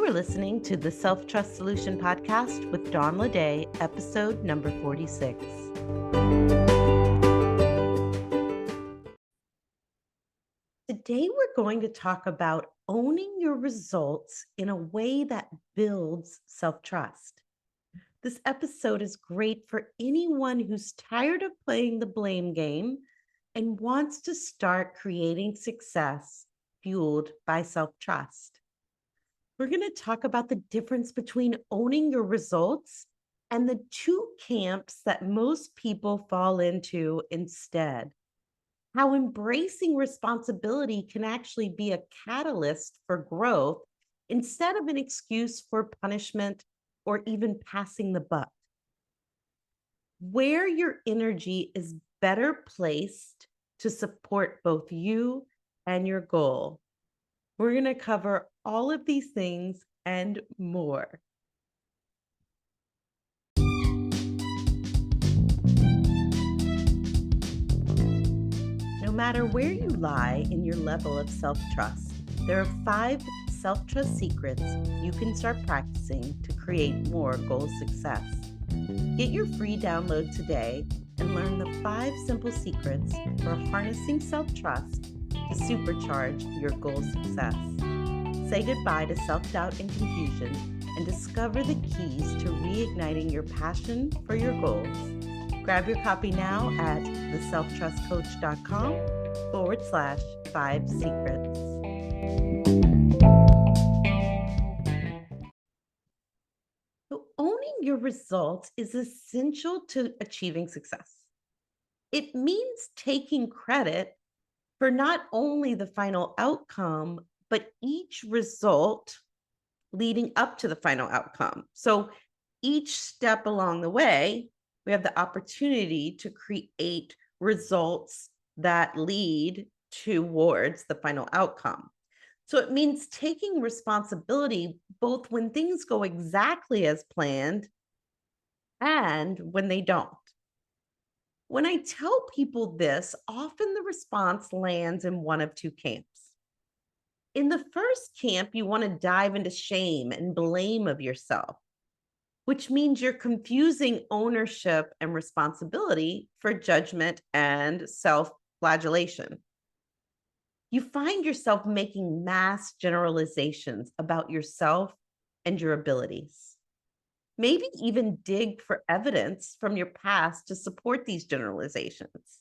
are listening to the Self-Trust Solution podcast with Dawn Lede, episode number 46. Today, we're going to talk about owning your results in a way that builds self-trust. This episode is great for anyone who's tired of playing the blame game and wants to start creating success fueled by self-trust. We're going to talk about the difference between owning your results and the two camps that most people fall into instead. How embracing responsibility can actually be a catalyst for growth instead of an excuse for punishment or even passing the buck. Where your energy is better placed to support both you and your goal. We're going to cover all of these things and more. No matter where you lie in your level of self-trust, there are 5 self-trust secrets you can start practicing to create more goal success. Get your free download today and learn the 5 simple secrets for harnessing self-trust to supercharge your goal success. Say goodbye to self-doubt and confusion and discover the keys to reigniting your passion for your goals. Grab your copy now at theselftrustcoach.com/5 secrets. So owning your results is essential to achieving success. It means taking credit for not only the final outcome, but each result leading up to the final outcome. So each step along the way, we have the opportunity to create results that lead towards the final outcome. So it means taking responsibility both when things go exactly as planned and when they don't. When I tell people this, often the response lands in one of two camps. In the first camp, you want to dive into shame and blame of yourself, which means you're confusing ownership and responsibility for judgment and self-flagellation. You find yourself making mass generalizations about yourself and your abilities. Maybe even dig for evidence from your past to support these generalizations.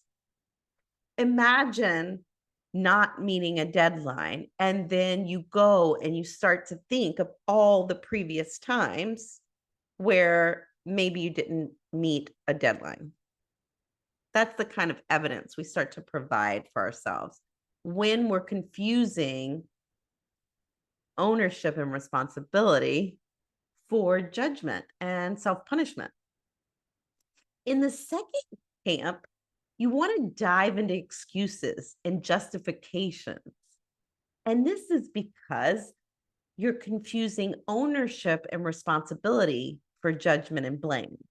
Imagine not meeting a deadline, and then you go and you start to think of all the previous times where maybe you didn't meet a deadline. That's the kind of evidence we start to provide for ourselves when we're confusing ownership and responsibility for judgment and self-punishment. In the second camp, you want to dive into excuses and justifications. And this is because you're confusing ownership and responsibility for judgment and blame.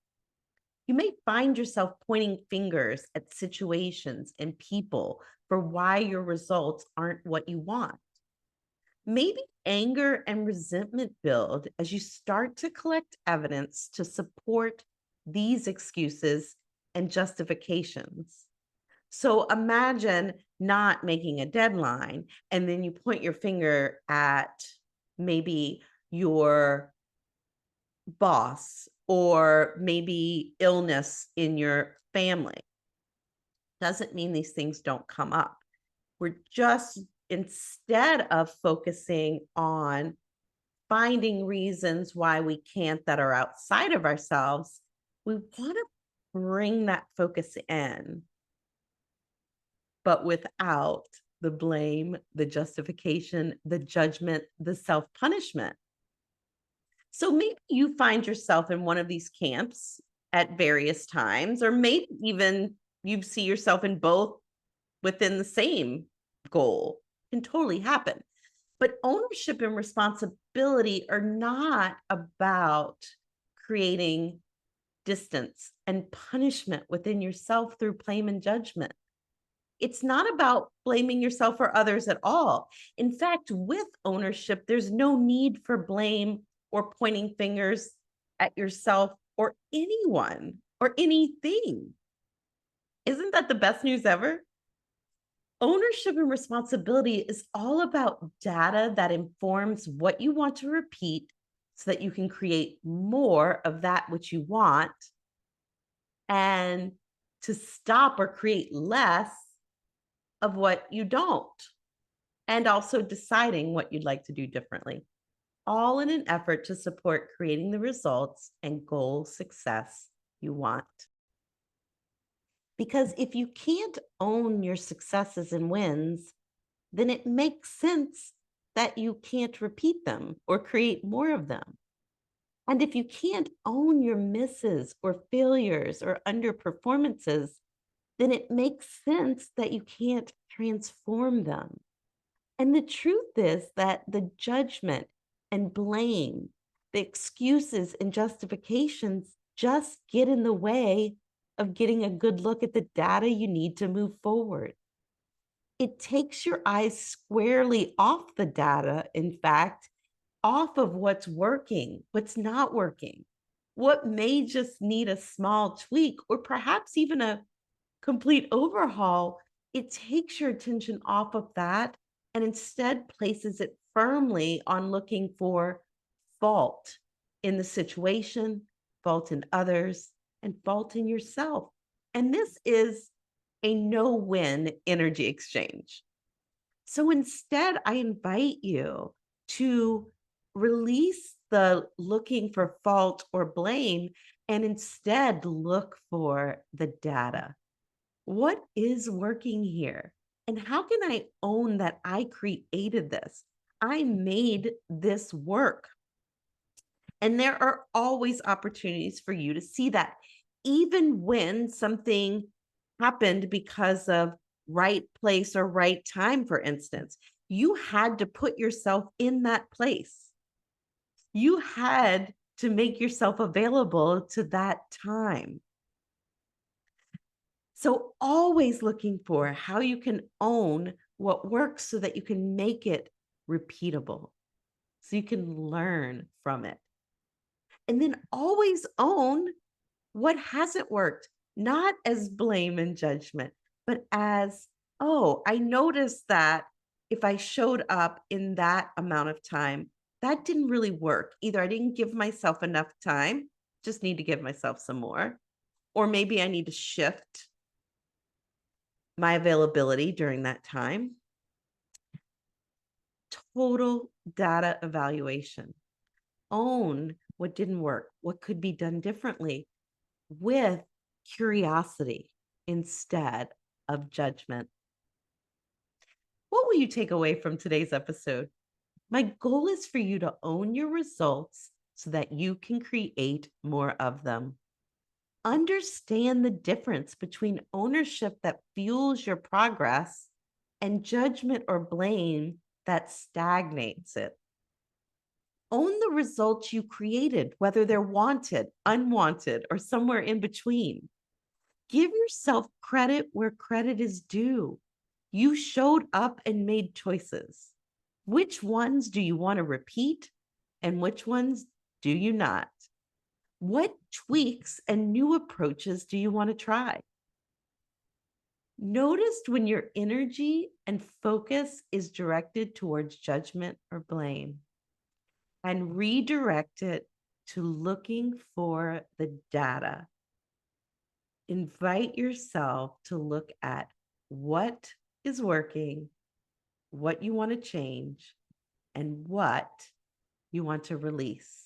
You may find yourself pointing fingers at situations and people for why your results aren't what you want. Maybe anger and resentment build as you start to collect evidence to support these excuses and justifications. So imagine not making a deadline, and then you point your finger at maybe your boss or maybe illness in your family. Doesn't mean these things don't come up. We're just, instead of focusing on finding reasons why we can't that are outside of ourselves, we want to bring that focus in, but without the blame, the justification, the judgment, the self-punishment. So maybe you find yourself in one of these camps at various times, or maybe even you see yourself in both within the same goal. Can totally happen. But ownership and responsibility are not about creating distance and punishment within yourself through blame and judgment. It's not about blaming yourself or others at all. In fact, with ownership, there's no need for blame or pointing fingers at yourself or anyone or anything. Isn't that the best news ever? Ownership and responsibility is all about data that informs what you want to repeat so that you can create more of that which you want and to stop or create less of what you don't, and also deciding what you'd like to do differently, all in an effort to support creating the results and goal success you want. Because if you can't own your successes and wins, then it makes sense that you can't repeat them or create more of them. And if you can't own your misses or failures or underperformances, then it makes sense that you can't transform them. And the truth is that the judgment and blame, the excuses and justifications just get in the way of getting a good look at the data you need to move forward. It takes your eyes squarely off the data, in fact, off of what's working, what's not working, what may just need a small tweak or perhaps even a complete overhaul. It takes your attention off of that and instead places it firmly on looking for fault in the situation, fault in others, and fault in yourself. And this is a no-win energy exchange. So instead, I invite you to release the looking for fault or blame and instead look for the data. What is working here? And how can I own that I created this? I made this work. And there are always opportunities for you to see that, even when something happened because of right place or right time, for instance. You had to put yourself in that place. You had to make yourself available to that time. So always looking for how you can own what works so that you can make it repeatable, so you can learn from it. And then always own what hasn't worked, not as blame and judgment, but as, oh, I noticed that if I showed up in that amount of time, that didn't really work. Either I didn't give myself enough time, just need to give myself some more, or maybe I need to shift my availability during that time. Total data evaluation. Own what didn't work, what could be done differently, with curiosity instead of judgment. What will you take away from today's episode? My goal is for you to own your results so that you can create more of them. Understand the difference between ownership that fuels your progress and judgment or blame that stagnates it. Own the results you created, whether they're wanted, unwanted, or somewhere in between. Give yourself credit where credit is due. You showed up and made choices. Which ones do you want to repeat and which ones do you not? What tweaks and new approaches do you want to try? Notice when your energy and focus is directed towards judgment or blame, and redirect it to looking for the data. Invite yourself to look at what is working, what you want to change, and what you want to release.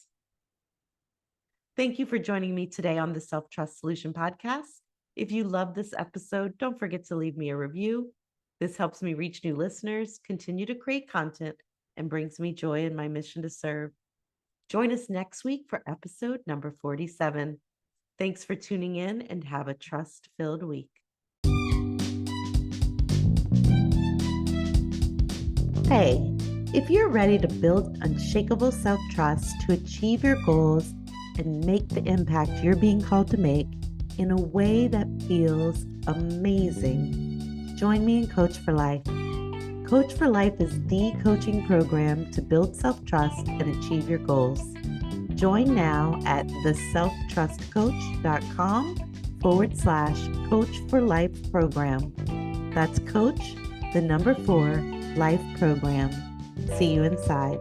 Thank you for joining me today on the Self-Trust Solution podcast. If you love this episode, don't forget to leave me a review. This helps me reach new listeners, continue to create content, and brings me joy in my mission to serve. Join us next week for episode number 47. Thanks for tuning in and have a trust-filled week. Hey, if you're ready to build unshakable self-trust to achieve your goals and make the impact you're being called to make in a way that feels amazing, join me in Coach for Life. Coach for Life is the coaching program to build self-trust and achieve your goals. Join now at theselftrustcoach.com/Coach for Life program. That's Coach, the number 4, Life program. See you inside.